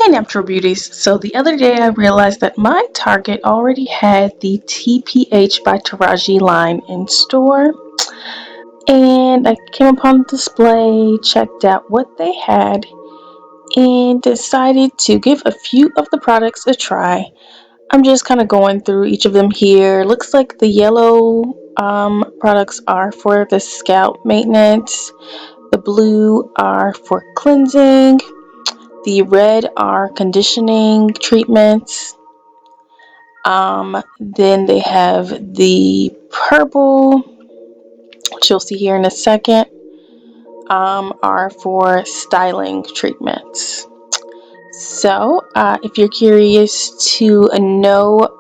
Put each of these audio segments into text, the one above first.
Hey Natural Beauties. So the other day I realized that my Target already had the TPH by Taraji line in store. And I came upon the display, checked out what they had, and decided to give a few of the products a try. I'm just kind of going through each of them here. Looks like the yellow products are for the scalp maintenance, the blue are for cleansing, the red are conditioning treatments. Then they have the purple, which you'll see here in a second, are for styling treatments. So, if you're curious to know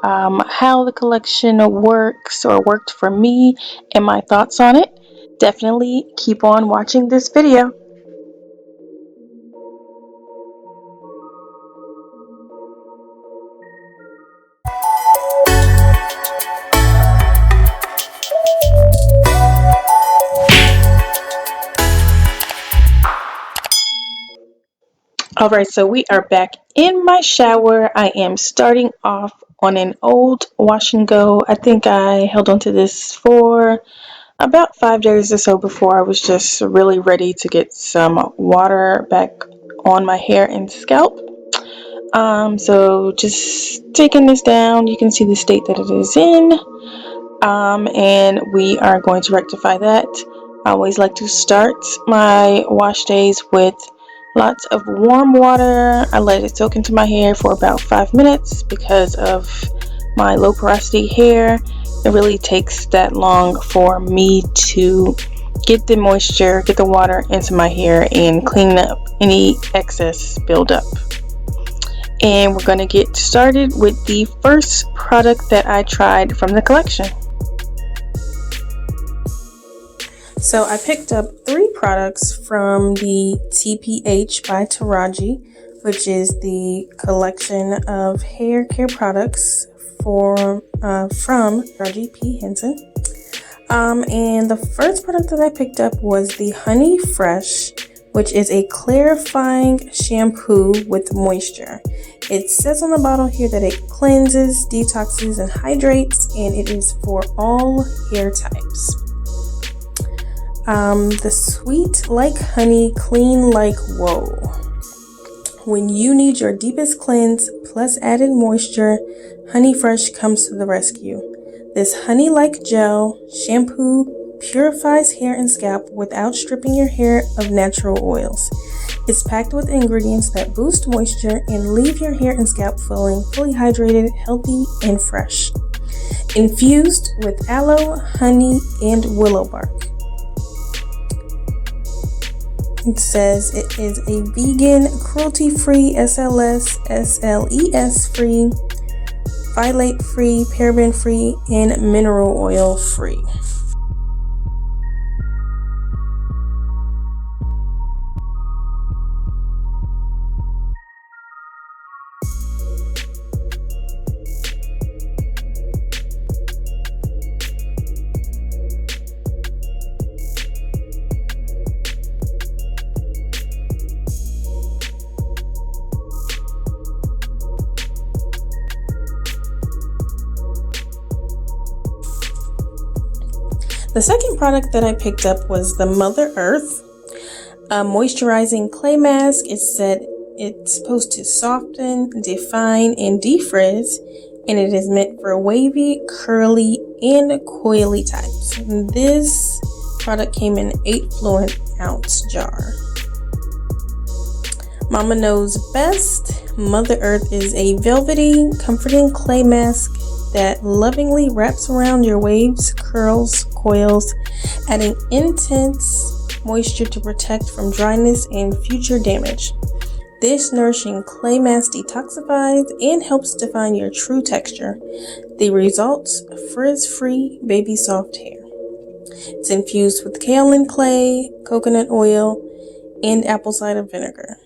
how the collection works or worked for me and my thoughts on it, definitely keep on watching this video. Alright, so we are back in my shower. I am starting off on an old wash and go. I think I held on to this for about 5 days or so before I was just really ready to get some water back on my hair and scalp. So just taking this down, you can see the state that it is in. And we are going to rectify that. I always like to start my wash days with lots of warm water. I let it soak into my hair for about 5 minutes because of my low porosity hair. It really takes that long for me to get the moisture, get the water into my hair and clean up any excess buildup. And we're going to get started with the first product that I tried from the collection. So I picked up 3 products from the TPH by Taraji, which is the collection of hair care products from Taraji P. Henson. And the first product that I picked up was the Honey Fresh, which is a clarifying shampoo with moisture. It says on the bottle here that it cleanses, detoxes, and hydrates, and it is for all hair types. The sweet like honey, clean like whoa. When you need your deepest cleanse plus added moisture, Honey Fresh comes to the rescue. This honey-like gel shampoo purifies hair and scalp without stripping your hair of natural oils. It's packed with ingredients that boost moisture and leave your hair and scalp feeling fully hydrated, healthy, and fresh. Infused with aloe, honey, and willow bark. It says it is a vegan, cruelty-free, SLS, SLES-free, phthalate-free, paraben-free, and mineral oil-free. The second product that I picked up was the Mother Earth moisturizing clay mask. It said it's supposed to soften, define, and defrizz, and it is meant for wavy, curly, and coily types. And this product came in an 8 fluid ounce jar. Mama knows best. Mother Earth is a velvety, comforting clay mask that lovingly wraps around your waves, curls, coils, adding intense moisture to protect from dryness and future damage. This nourishing clay mask detoxifies and helps define your true texture. The results: frizz-free, baby soft hair. It's infused with kaolin clay, coconut oil, and apple cider vinegar.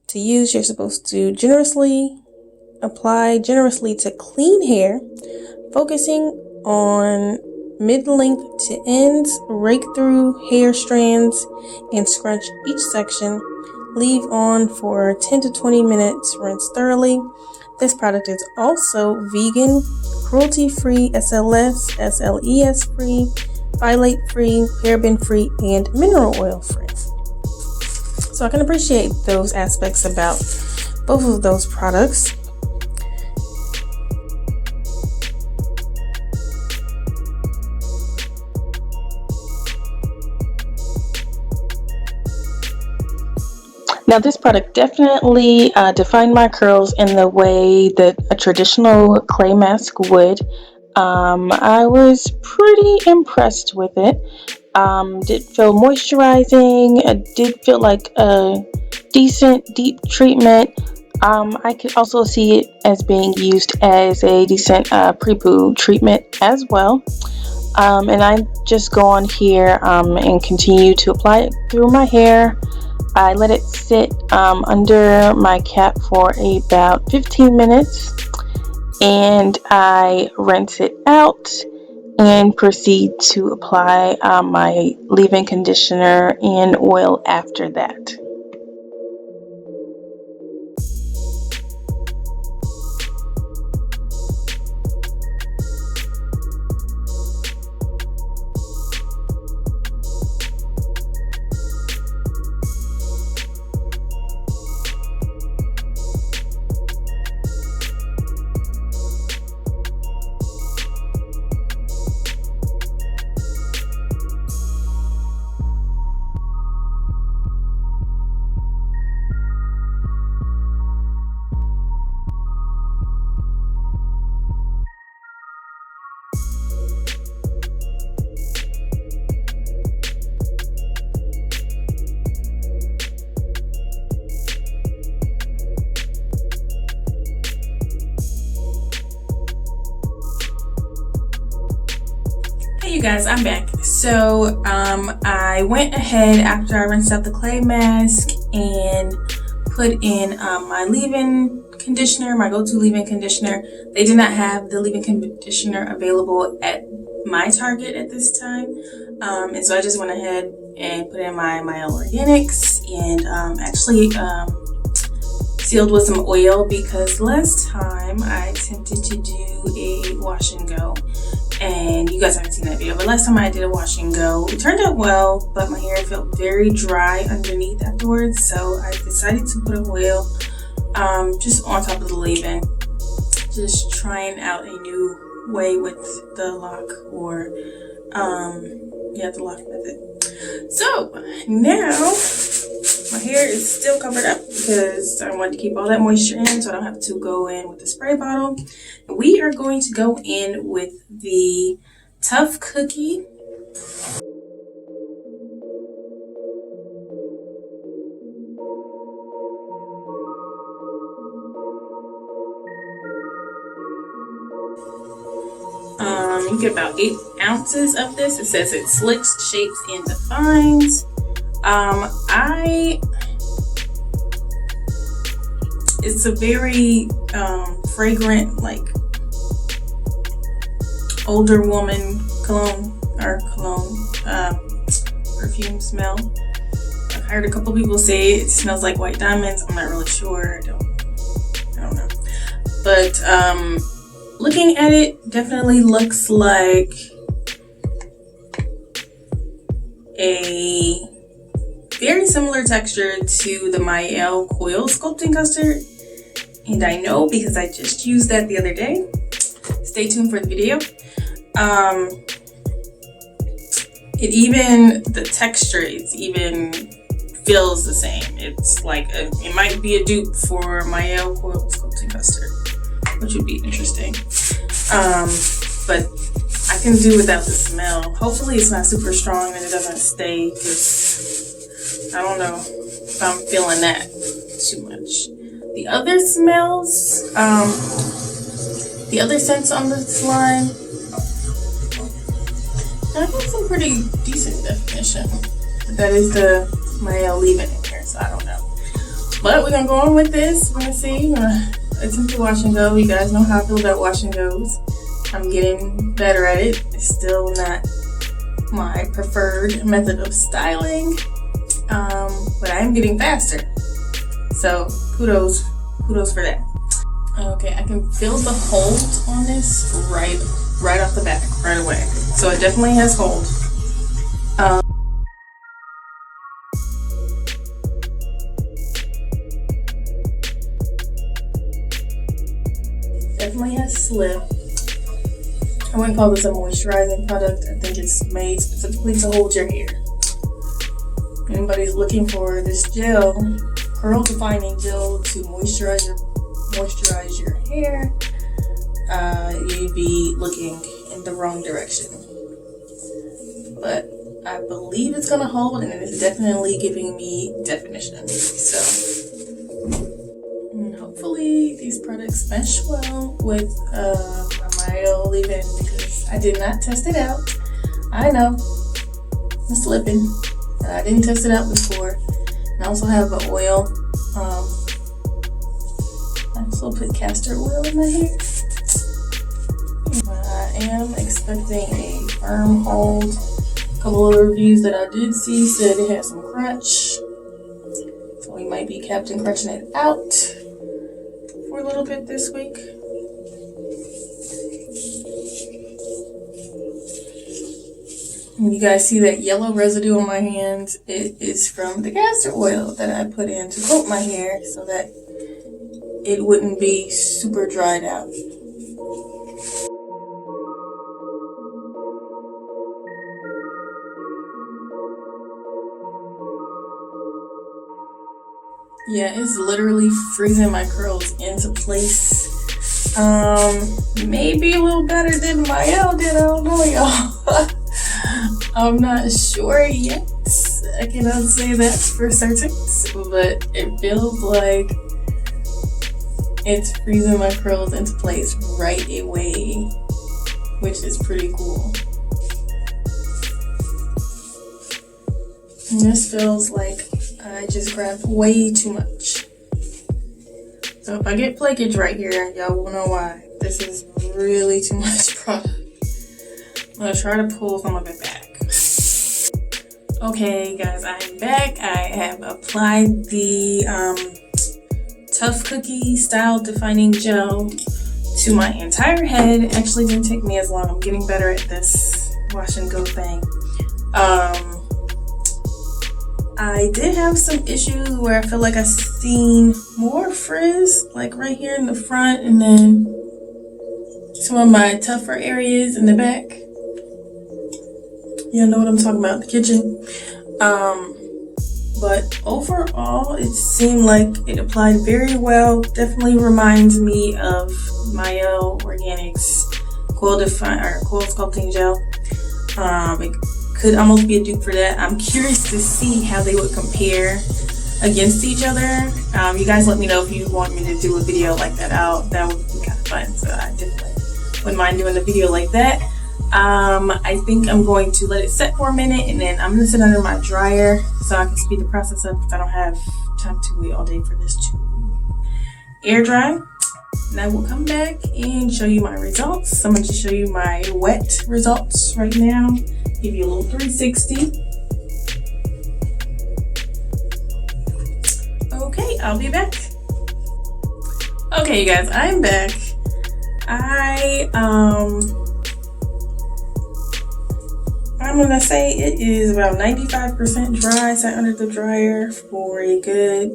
To use, you're supposed to apply generously to clean hair, focusing on mid-length to ends, rake through hair strands, and scrunch each section. leave on for 10 to 20 minutes, rinse thoroughly. This product is also vegan, cruelty-free, SLS, SLES-free, phthalate-free, paraben-free, and mineral oil-free. So I can appreciate those aspects about both of those products. Now, this product definitely defined my curls in the way that a traditional clay mask would. I was pretty impressed with it. Did feel moisturizing. It did feel like a decent deep treatment. I could also see it as being used as a decent pre-poo treatment as well. And I just go on here and continue to apply it through my hair. I let it sit under my cap for about 15 minutes, and I rinse it out and proceed to apply my leave-in conditioner and oil after that. Hey you guys, I'm back. So I went ahead after I rinsed out the clay mask and put in my leave-in conditioner, my go-to leave-in conditioner. They did not have the leave-in conditioner available at my Target at this time, and so I just went ahead and put in my organics and actually sealed with some oil, because last time I attempted to do a wash and go, and you guys haven't seen that video, but last time I did a wash and go, it turned out well, but my hair felt very dry underneath afterwards, so I decided to put oil just on top of the leave-in, just trying out a new way with the lock, or the lock method. So now my hair is still covered up because I want to keep all that moisture in so I don't have to go in with the spray bottle. We are going to go in with the Tough Cookie. You get about 8 ounces of this. It says it slicks, shapes, and defines. It's a very fragrant, like older woman cologne perfume smell. I've heard a couple people say it smells like white diamonds. I'm not really sure. I don't know. But looking at it, definitely looks like a very similar texture to the Mael Coil Sculpting Custard. And I know because I just used that the other day. Stay tuned for the video. The texture, it even feels the same. It's like, it might be a dupe for Mael Coil Sculpting Custard, which would be interesting. But I can do without the smell. Hopefully it's not super strong and it doesn't stay, because I don't know if I'm feeling that too much. The other smells, the other scents on this line, I got some pretty decent definition. That is the Mael leave-in in here, so I don't know. But we're gonna go on with this. We're gonna see. We're gonna attempt to wash and go. You guys know how I feel about wash and goes. I'm getting better at it. It's still not my preferred method of styling, but I am getting faster. So kudos for that. Okay, I can feel the hold on this right off the bat, right away. So it definitely has hold. Definitely has slip. I wouldn't call this a moisturizing product. I think it's made specifically to hold your hair. If anybody's looking for this gel, curl defining gel to moisturize your hair, you'd be looking in the wrong direction. But I believe it's gonna hold, and it's definitely giving me definition. So hopefully these products mesh well with my Mayo leave-in, because I did not test it out. I know I'm slipping, but I didn't test it out before. And I also have an oil. I also put castor oil in my hair. I am expecting a firm hold. A couple of reviews that I did see said it had some crunch, so we might be Captain Crunching it out for a little bit this week. And you guys see that yellow residue on my hands? It is from the castor oil that I put in to coat my hair so that it wouldn't be super dried out. Yeah, it's literally freezing my curls into place. Maybe a little better than Mayo did. I don't know, y'all. I'm not sure yet. I cannot say that for certain, but it feels like it's freezing my curls into place right away, which is pretty cool. And this feels like I just grabbed way too much. So if I get flakage right here, y'all will know why. This is really too much product. I'm gonna try to pull some of it back. Okay guys, I'm back. I have applied the Tough Cookie Style Defining Gel to my entire head. It actually didn't take me as long. I'm getting better at this wash and go thing. I did have some issues where I feel like I seen more frizz, like right here in the front, and then some of my tougher areas in the back. You know what I'm talking about, the kitchen. But overall, it seemed like it applied very well. Definitely reminds me of Mayo Organics Coil Sculpting Gel. It could almost be a dupe for that. I'm curious to see how they would compare against each other. You guys let me know if you want me to do a video like that out. That would be kind of fun. So I definitely wouldn't mind doing a video like that. I think I'm going to let it set for a minute, and then I'm going to sit under my dryer so I can speed the process up, because I don't have time to wait all day for this to air dry. And I will come back and show you my results. I'm going to show you my wet results right now. Give you a little 360. Okay, I'll be back. Okay, you guys, I'm back. I'm gonna say it is about 95% dry. Sat under the dryer for a good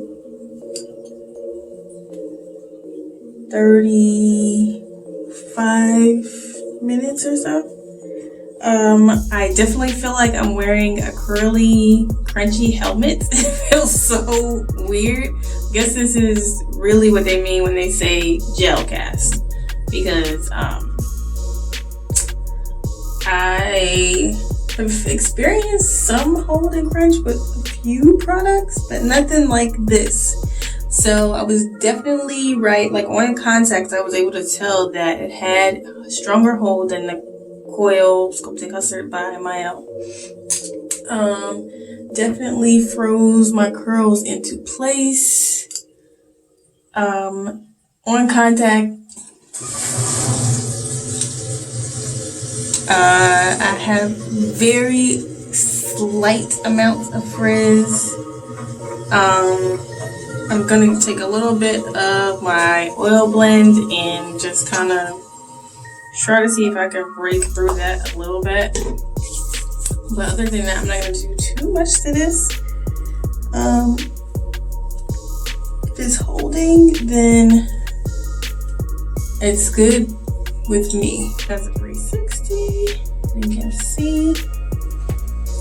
35 minutes or so. I definitely feel like I'm wearing a curly, crunchy helmet. It feels so weird. I guess this is really what they mean when they say gel cast, because I have experienced some hold and crunch with a few products, but nothing like this. So I was definitely right. Like on contact, I was able to tell that it had a stronger hold than the Coil Sculpting Custard by Mayo. Definitely froze my curls into place. On contact, I have very slight amounts of frizz. I'm gonna take a little bit of my oil blend and just kind of try to see if I can break through that a little bit. But other than that, I'm not gonna do too much to this. If it's holding, then it's good with me. That's a 360, you can see.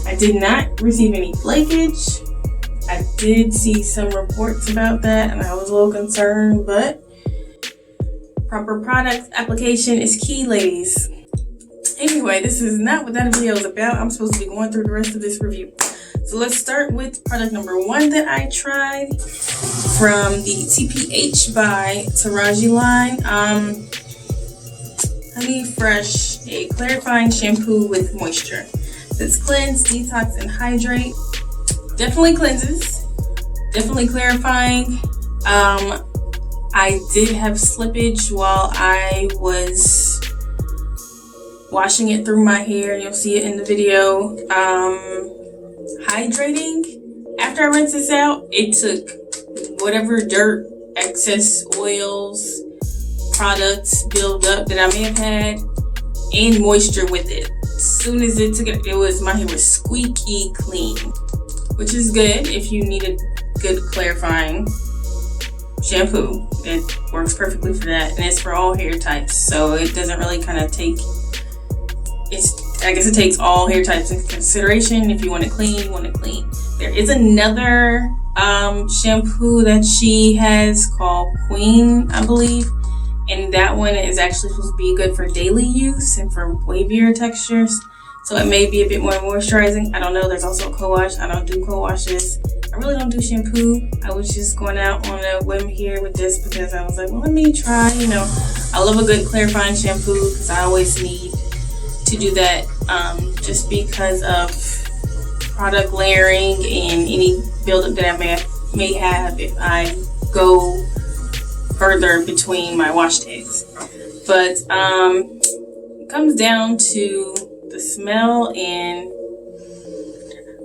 I did not receive any flakage. I did see some reports about that and I was a little concerned, but proper product application is key, ladies. Anyway, this is not what that video is about. I'm supposed to be going through the rest of this review. So let's start with product number 1 that I tried from the TPH by Taraji line. Honey Fresh, a clarifying shampoo with moisture. It's cleanse, detox, and hydrate. Definitely cleanses, definitely clarifying. I did have slippage while I was washing it through my hair. You'll see it in the video. Hydrating. After I rinse this out, it took whatever dirt, excess oils, products build up that I may have had, and moisture with it. As soon as it took it, my hair was squeaky clean, which is good if you need a good clarifying shampoo. It works perfectly for that, and it's for all hair types, so it doesn't really kind of take, I guess it takes all hair types into consideration. If you want it clean, you want it clean. There is another shampoo that she has called Queen, I believe, and that one is actually supposed to be good for daily use and for wavier textures, so it may be a bit more moisturizing. I don't know. There's also co-wash. I don't do co-washes. I really don't do shampoo. I was just going out on a whim here with this because I was like, well, let me try, I love a good clarifying shampoo because I always need to do that, just because of product layering and any buildup that I may have if I go further between my wash days. But it comes down to the smell and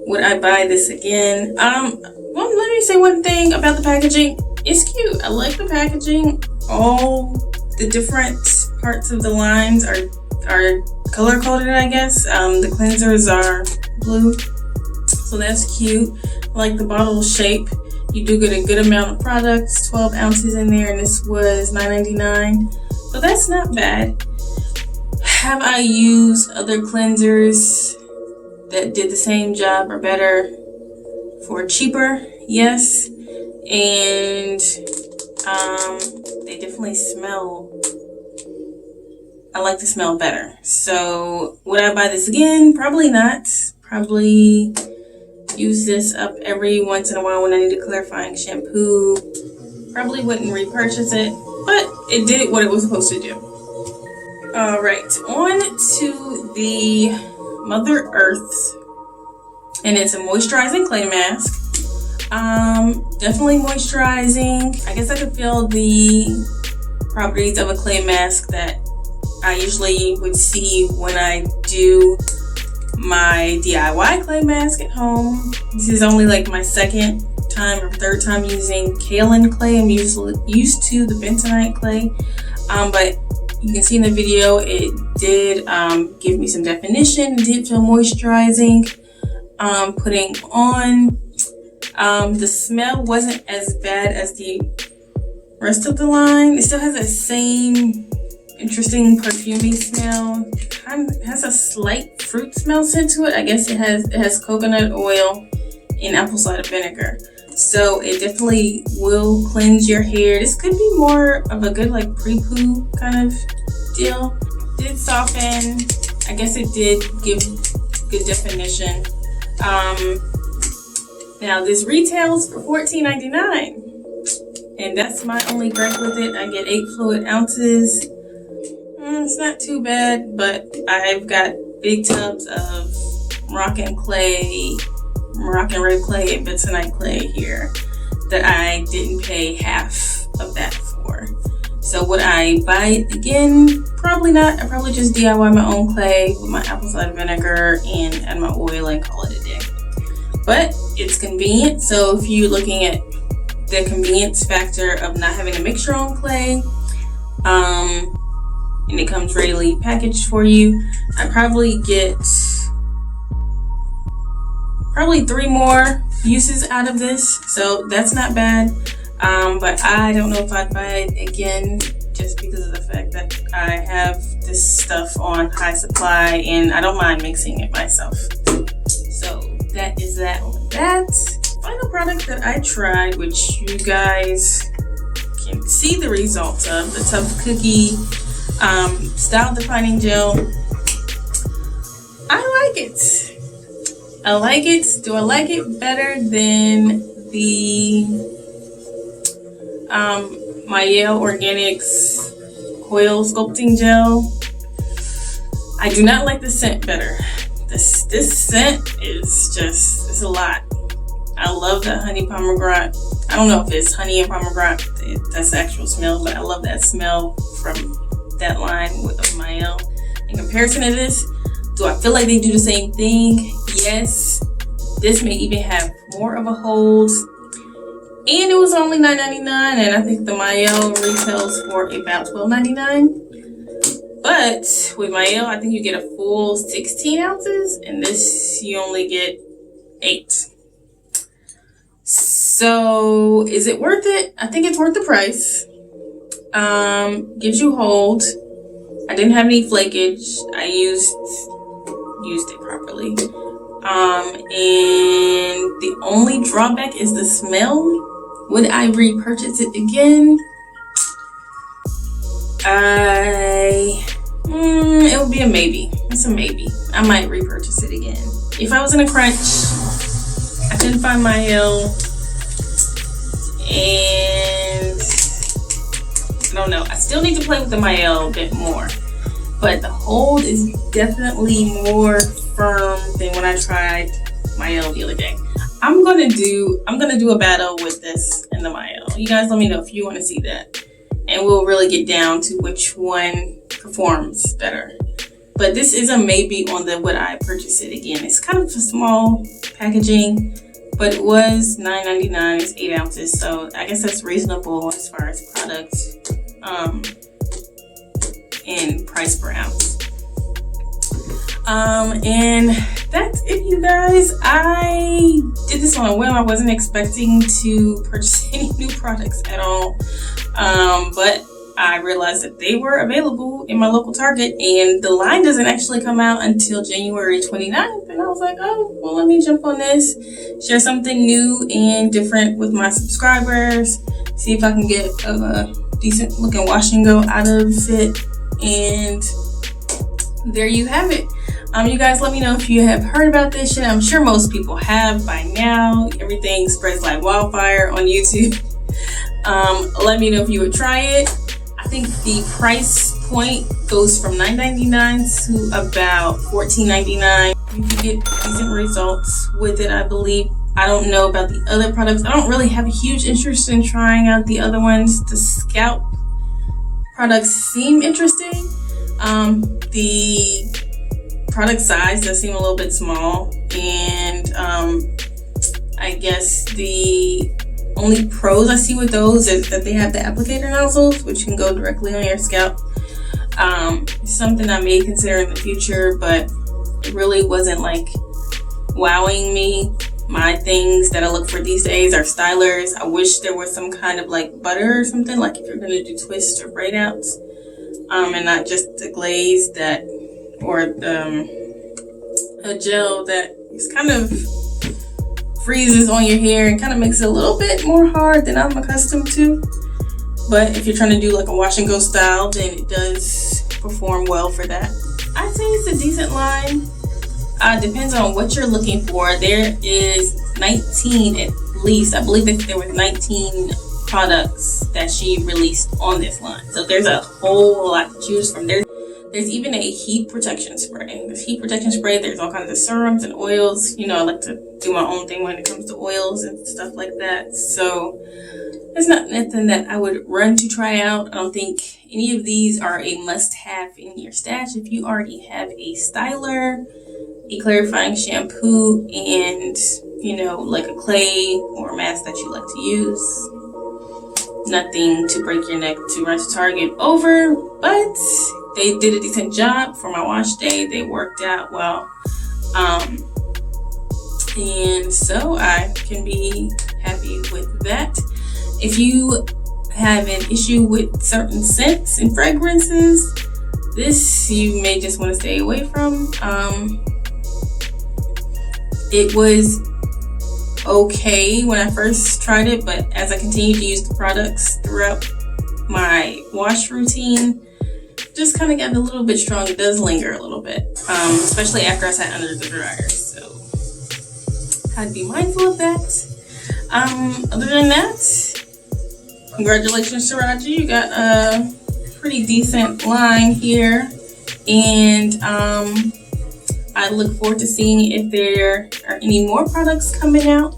would I buy this again? Well, let me say one thing about the packaging. It's cute. I like the packaging. All the different parts of the lines are color coded, I guess. The cleansers are blue, so that's cute. I like the bottle shape. You do get a good amount of products, 12 ounces in there, and this was $9.99, so that's not bad. Have I used other cleansers that did the same job or better for cheaper? Yes, and they definitely smell. I like the smell better. So would I buy this again? Probably not. Probably use this up every once in a while when I need a clarifying shampoo. Probably wouldn't repurchase it, but it did what it was supposed to do. All right, on to the Mother Earth, and it's a moisturizing clay mask. Definitely moisturizing. I guess I could feel the properties of a clay mask that I usually would see when I do my DIY clay mask at home. This is only like my second time or third time using kaolin clay. I'm used to the bentonite clay, but you can see in the video it did give me some definition. It did feel moisturizing. Putting on, the smell wasn't as bad as the rest of the line. It still has that same interesting perfumey smell. It has a slight fruit smell scent to it. I guess it has coconut oil and apple cider vinegar. So it definitely will cleanse your hair. This could be more of a good like pre-poo kind of deal. It did soften. I guess it did give good definition. Now this retails for $14.99, and that's my only gripe with it. I get 8 fluid ounces. It's not too bad, but I've got big tubs of Moroccan red clay and bentonite clay here that I didn't pay half of that for. So would I buy it again? Probably not. I probably just DIY my own clay with my apple cider vinegar and add my oil and call it a day. But it's convenient, so if you're looking at the convenience factor of not having a mixture on clay. And it comes readily packaged for you. I probably get 3 more uses out of this, so that's not bad. But I don't know if I'd buy it again, just because of the fact that I have this stuff on high supply and I don't mind mixing it myself. So that is that on that. Final product that I tried, which you guys can see the results of, the Tough Cookie Style Defining Gel. I like it. I like it. Do I like it better than the Mielle Organics Coil Sculpting Gel? I do not like the scent better. This scent is just, it's a lot. I love that honey pomegranate. I don't know if it's honey and pomegranate, that's the actual smell, but I love that smell from that line of Mielle. In comparison to this, do I feel like they do the same thing? Yes. This may even have more of a hold. And it was only $9.99, and I think the Mielle retails for about $12.99. But with Mielle, I think you get a full 16 ounces, and this you only get 8. So is it worth it? I think it's worth the price. Gives you hold. I didn't have any flakage. I used it properly. And the only drawback is the smell. Would I repurchase it again? It would be a maybe. It's a maybe. I might repurchase it again. If I was in a crunch, I couldn't find Mielle, and I don't know. I still need to play with the Mielle a bit more, but the hold is definitely more firm than when I tried Mielle the other day. I'm gonna do a battle with this and the Mielle. You guys let me know if you want to see that, and we'll really get down to which one performs better. But this is a maybe on the would I purchase it again. It's kind of a small packaging, but it was $9.99. It's 8 ounces, so I guess that's reasonable as far as product and price per ounce. And that's it, you guys. I did this on a whim. I wasn't expecting to purchase any new products at all, but I realized that they were available in my local Target, and the line doesn't actually come out until January 29th. And I was like, oh, well, let me jump on this, share something new and different with my subscribers, see if I can get a decent looking wash and go out of it. And there you have it. You guys let me know if you have heard about this shit. I'm sure most people have by now. Everything spreads like wildfire on YouTube. Let me know if you would try it. I think the price point goes from $9.99 to about $14.99. You can get decent results with it, I believe. I don't know about the other products. I don't really have a huge interest in trying out the other ones. The scalp products seem interesting. The product size does seem a little bit small, and I guess the only pros I see with those is that they have the applicator nozzles, which can go directly on your scalp. Something I may consider in the future, but it really wasn't like wowing me. My things that I look for these days are stylers. I wish there was some kind of like butter or something, like if you're gonna do twists or braid outs, and not just the glaze that, or a gel that is kind of freezes on your hair and kind of makes it a little bit more hard than I'm accustomed to. But if you're trying to do like a wash and go style, then it does perform well for that. I'd say it's a decent line. Depends on what you're looking for. There is 19 at least. I believe that there were 19 products that she released on this line. So there's a whole lot to choose from. There's even a heat protection spray. There's heat protection spray. There's all kinds of serums and oils. You know, I like to do my own thing when it comes to oils and stuff like that. So it's not nothing that I would run to try out. I don't think any of these are a must-have in your stash. If you already have a styler, a clarifying shampoo, and, you know, like a clay or a mask that you like to use, Nothing to break your neck to run to Target over, but they did a decent job for my wash day. They worked out well. And so I can be happy with that. If you have an issue with certain scents and fragrances, this you may just want to stay away from. It was okay when I first tried it, but as I continued to use the products throughout my wash routine, just kind of got a little bit strong. It does linger a little bit, especially after I sat under the dryer, so I'd be mindful of that. Other than that, congratulations, Taraji. You got a pretty decent line here, and I look forward to seeing if there are any more products coming out,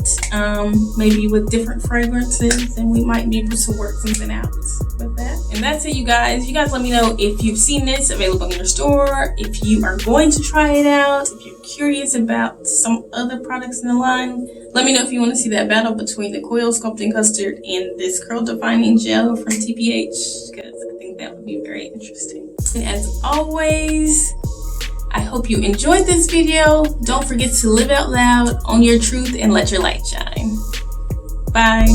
maybe with different fragrances, and we might be able to work something out with that. And that's it, you guys. You guys let me know if you've seen this available in your store, if you are going to try it out, if you're curious about some other products in the line. Let me know if you want to see that battle between the Coil Sculpting Custard and this Curl Defining Gel from TPH, because I think that would be very interesting. And as always, I hope you enjoyed this video. Don't forget to live out loud, own your truth, and let your light shine. Bye.